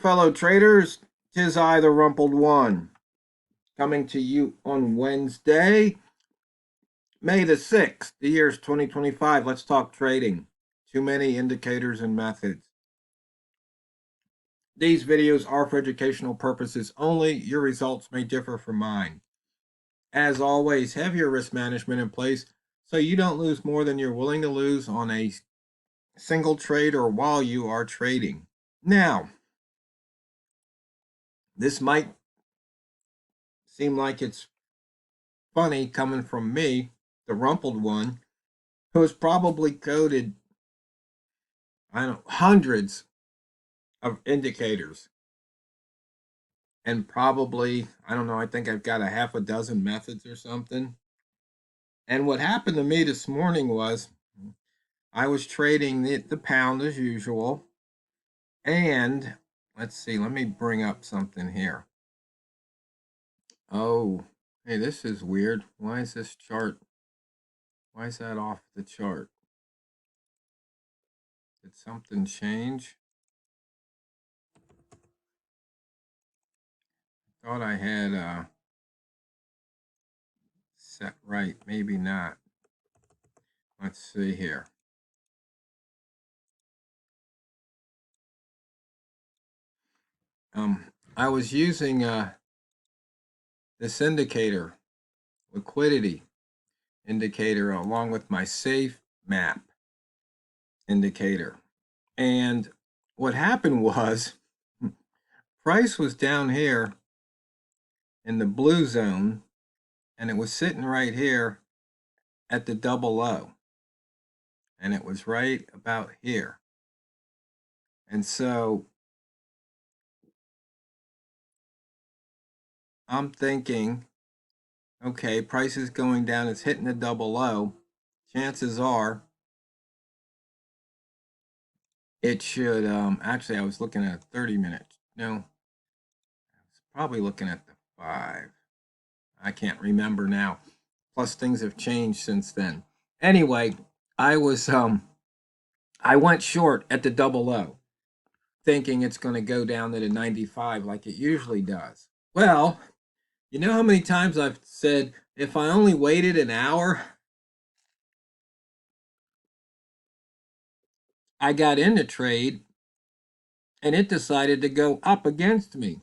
Fellow traders, 'tis I, the Rumpled One, coming to you on Wednesday, May the 6th. The year's 2025. Let's talk trading. Too many indicators and methods. These videos are for educational purposes only. Your results may differ from mine. As always, have your risk management in place so you don't lose more than you're willing to lose on a single trade or while you are trading. Now, this might seem like it's funny coming from me, the Rumpled One, who has probably coded, I don't know, hundreds of indicators. And probably, I don't know, I think I've got a half a dozen methods or something. And what happened to me this morning was I was trading the pound as usual. And let's see, let me bring up something here. Oh, hey, this is weird. Why is this chart? Why is that off the chart? Did something change? Thought I had set right. Maybe not. Let's see here. I was using this indicator, liquidity indicator, along with my safe map indicator. And what happened was price was down here in the blue zone, and it was sitting right here at the double O. And it was right about here. And so I'm thinking, okay, price is going down, it's hitting the double O. Chances are it should, actually, I was looking at 30 minutes. No, I was probably looking at the 5. I can't remember now. Plus, things have changed since then. Anyway, I was, I went short at the double O, thinking it's going to go down to the 95 like it usually does. Well, you know how many times I've said, if I only waited an hour, I got in the trade and it decided to go up against me.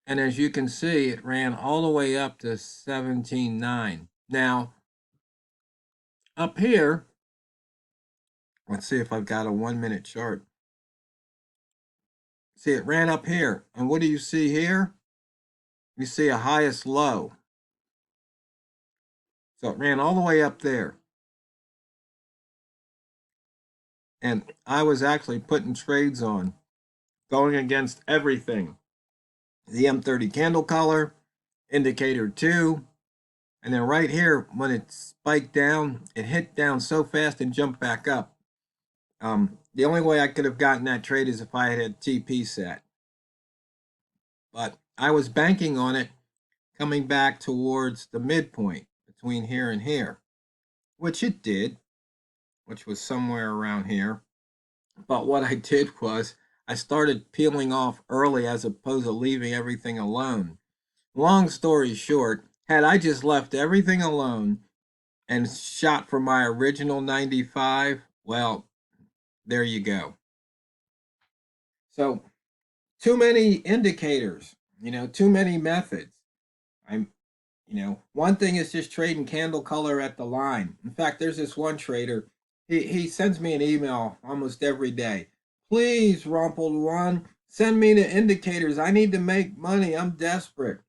And as you can see, it ran all the way up to 17.9. Now, up here, let's see if I've got a 1-minute chart. See, it ran up here. And what do you see here? You see a highest low. So it ran all the way up there. And I was actually putting trades on, going against everything. The M30 candle color, indicator 2, and then right here, when it spiked down, it hit down so fast and jumped back up. The only way I could have gotten that trade is if I had TP set. But I was banking on it coming back towards the midpoint between here and here, which it did, which was somewhere around here. But what I did was I started peeling off early as opposed to leaving everything alone. Long story short, had I just left everything alone and shot for my original 95, well, there you go. So, too many indicators, too many methods. One thing is just trading candle color at the line. In fact, there's this one trader, he sends me an email almost every day. Please, Rumpled One, send me the indicators. I need to make money. I'm desperate.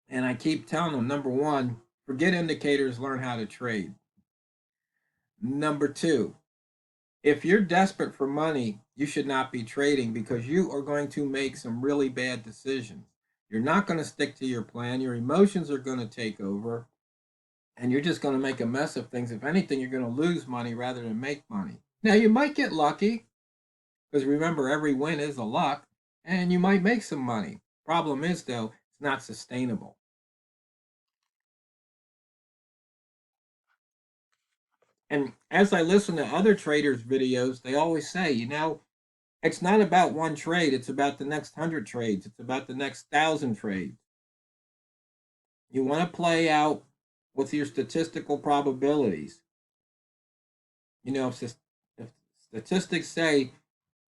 And I keep telling him, number one, forget indicators, learn how to trade. Number two, if you're desperate for money, you should not be trading because you are going to make some really bad decisions. You're not going to stick to your plan. Your emotions are going to take over, and you're just going to make a mess of things. If anything, you're going to lose money rather than make money. Now, you might get lucky because remember, every win is a luck, and you might make some money. Problem is, though, it's not sustainable. And as I listen to other traders' videos, they always say, It's not about one trade. It's about the next 100 trades. It's about the next 1,000 trades. You want to play out with your statistical probabilities. You know, if statistics say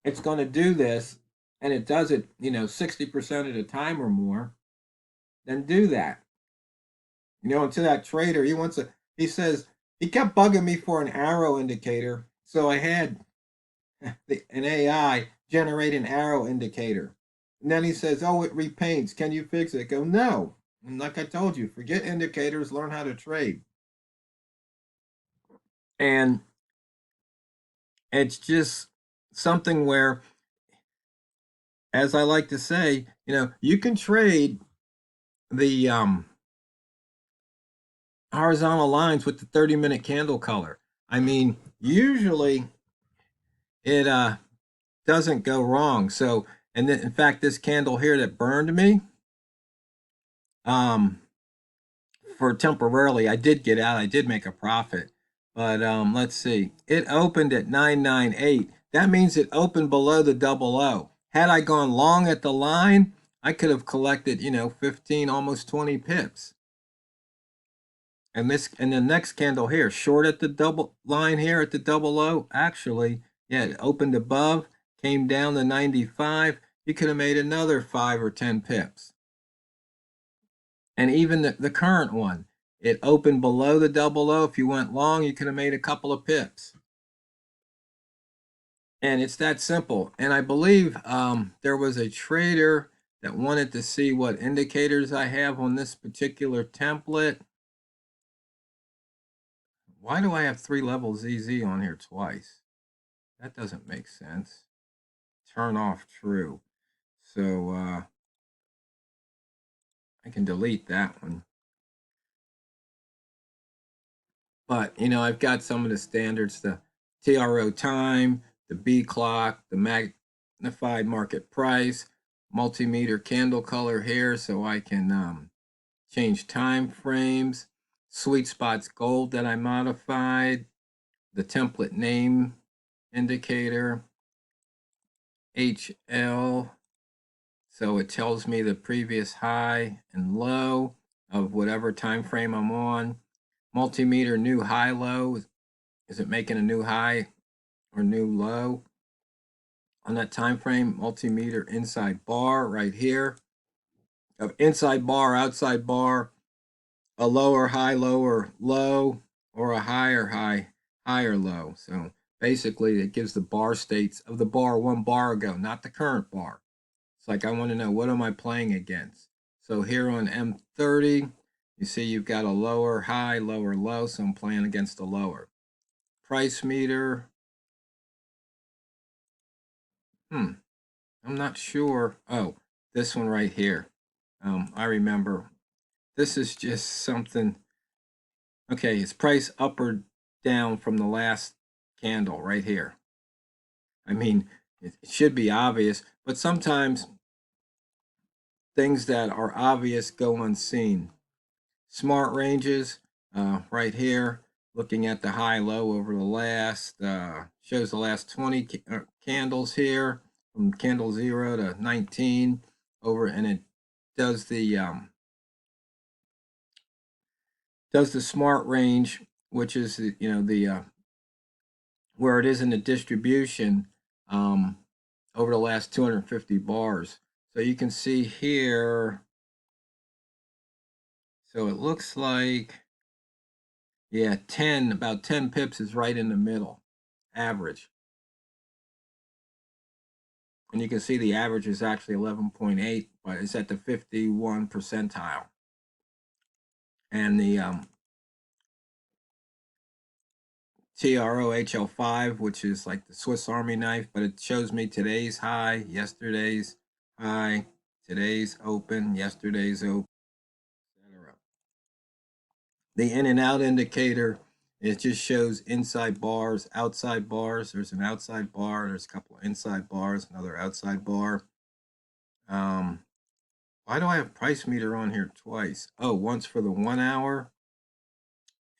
it's going to do this and it does it, 60% of the time or more, then do that. And to that trader, he says, he kept bugging me for an arrow indicator. So I had an AI generate an arrow indicator. And then he says, oh, it repaints. Can you fix it? I go, no. And like I told you, forget indicators, learn how to trade. And it's just something where, as I like to say, you can trade the horizontal lines with the 30-minute candle color. I mean, usually it doesn't go wrong. So, and then, in fact, this candle here that burned me, for temporarily, I did get out. I did make a profit. But let's see. It opened at 998. That means it opened below the double O. Had I gone long at the line, I could have collected, 15, almost 20 pips. And the next candle here, short at the double line here at the double O, actually, yeah, it opened above, came down to 95. You could have made another 5 or 10 pips. And even the current one, it opened below the double O. If you went long, you could have made a couple of pips. And it's that simple. And I believe there was a trader that wanted to see what indicators I have on this particular template. Why do I have 3 levels ZZ on here twice? That doesn't make sense. Turn off true. So I can delete that one. But, I've got some of the standards, the TRO time, the B clock, the magnified market price, multimeter candle color here so I can change time frames, sweet spots gold that I modified, the template name indicator, HL, so it tells me the previous high and low of whatever time frame I'm on. Multimeter new high low, is it making a new high or new low on that time frame? Multimeter inside bar right here. Inside bar, outside bar, a lower high, lower low, or a higher high, higher low. So basically it gives the bar states of the bar 1 bar ago, not the current bar. It's like I want to know, what am I playing against? So here on M30, you see you've got a lower high, lower low, so I'm playing against the lower. Price meter. I'm not sure. Oh, this one right here. I remember. This is just something. Okay, it's price up or down from the last candle right here. I mean, it should be obvious, but sometimes things that are obvious go unseen. Smart ranges, right here, looking at the high-low over the last, shows the last 20 candles here, from candle 0 to 19 over, and it does the smart range, which is the where it is in the distribution over the last 250 bars. So you can see here. So it looks like, yeah, about 10 pips is right in the middle, average. And you can see the average is actually 11.8, but it's at the 51 percentile. And the TROHL5, which is like the Swiss Army knife, but it shows me today's high, yesterday's high, today's open, yesterday's open, etc. The in and out indicator, it just shows inside bars, outside bars. There's an outside bar, there's a couple of inside bars, another outside bar. Why do I have price meter on here twice? Oh, once for the 1 hour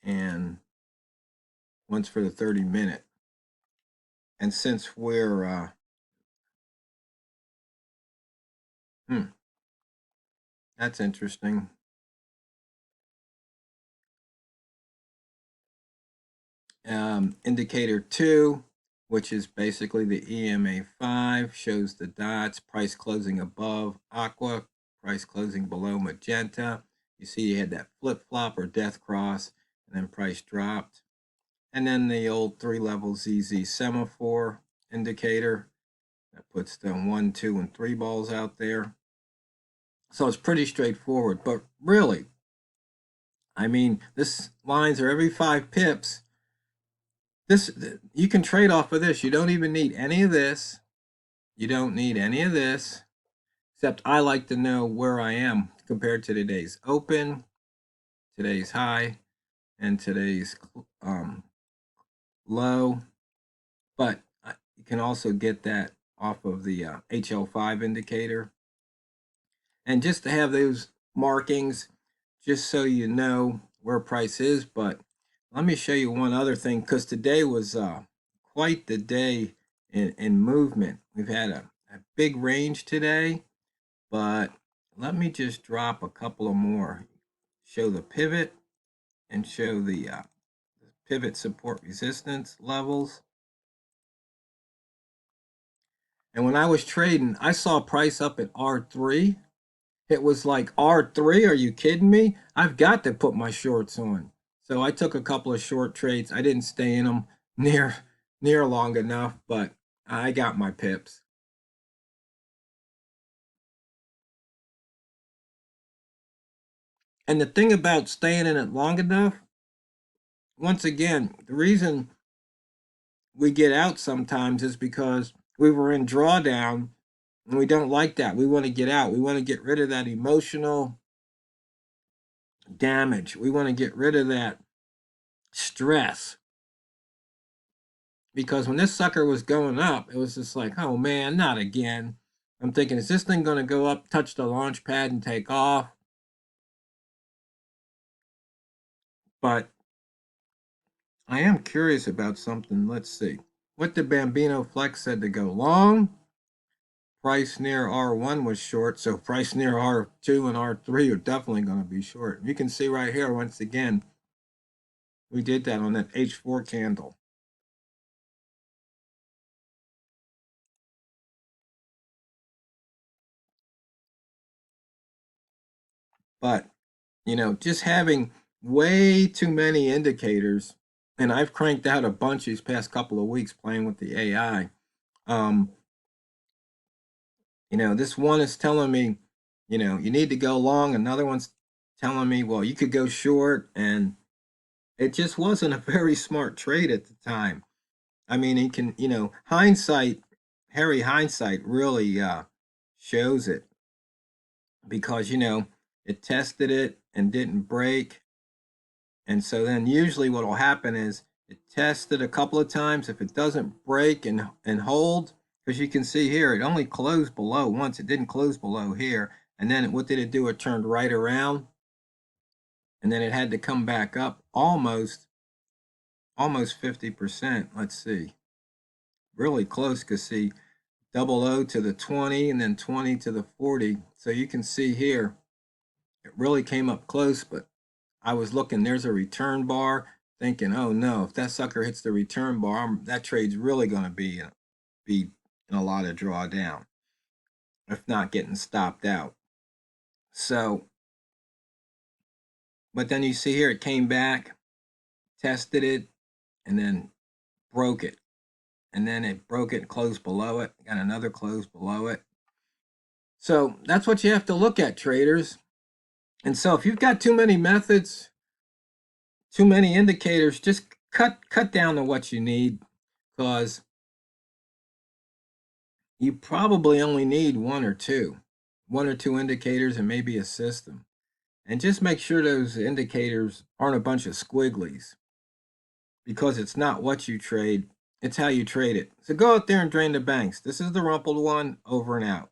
and once for the 30-minute. And since we're That's interesting. Indicator 2, which is basically the EMA 5, shows the dots, price closing above aqua, price closing below magenta. You see you had that flip-flop or death cross, and then price dropped. And then the old 3-level ZZ semaphore indicator that puts the 1, 2, and 3 balls out there. So it's pretty straightforward, but really, I mean, this lines are every 5 pips. This, you can trade off of this. You don't even need any of this. You don't need any of this, except I like to know where I am compared to today's open, today's high, and today's low. But you can also get that off of the HL5 indicator. And just to have those markings, just so you know where price is. But let me show you one other thing, because today was quite the day in movement. We've had a big range today, but let me just drop a couple of more. Show the pivot and show the pivot support resistance levels. And when I was trading, I saw price up at R3. It was like, R3, are you kidding me? I've got to put my shorts on. So I took a couple of short trades. I didn't stay in them near long enough, but I got my pips. And the thing about staying in it long enough, once again, the reason we get out sometimes is because we were in drawdown and we don't like that. We want to get out. We want to get rid of that emotional damage. We want to get rid of that stress. Because when this sucker was going up, it was just like, oh man, not again. I'm thinking, is this thing going to go up, touch the launch pad, and take off? But I am curious about something. Let's see. What did Bambino Flex said to go long? Price near R1 was short, so price near R2 and R3 are definitely going to be short. You can see right here, once again, we did that on that H4 candle. But, you know, just having way too many indicators, and I've cranked out a bunch these past couple of weeks playing with the AI. You know, this one is telling me, you know, you need to go long. Another one's telling me, well, you could go short. And it just wasn't a very smart trade at the time. I mean, it can, you know, hindsight, Harry hindsight really shows it, because, you know, it tested it and didn't break. And so then usually what will happen is it tested a couple of times. If it doesn't break and hold, because you can see here, it only closed below once. It didn't close below here. And then what did it do? It turned right around. And then it had to come back up almost 50%. Let's see. Really close, because see, double O to the 20 and then 20 to the 40. So you can see here, it really came up close, but I was looking, there's a return bar, thinking, oh no, if that sucker hits the return bar, that trade's really going to be in a lot of drawdown, if not getting stopped out. So, but then you see here, it came back, tested it, and then broke it. And then it broke it and closed below it, got another close below it. So that's what you have to look at, traders. And so if you've got too many methods, too many indicators, just cut down to what you need, because you probably only need one or two indicators and maybe a system. And just make sure those indicators aren't a bunch of squigglies, because it's not what you trade, it's how you trade it. So go out there and drain the banks. This is the Rumpled One, over and out.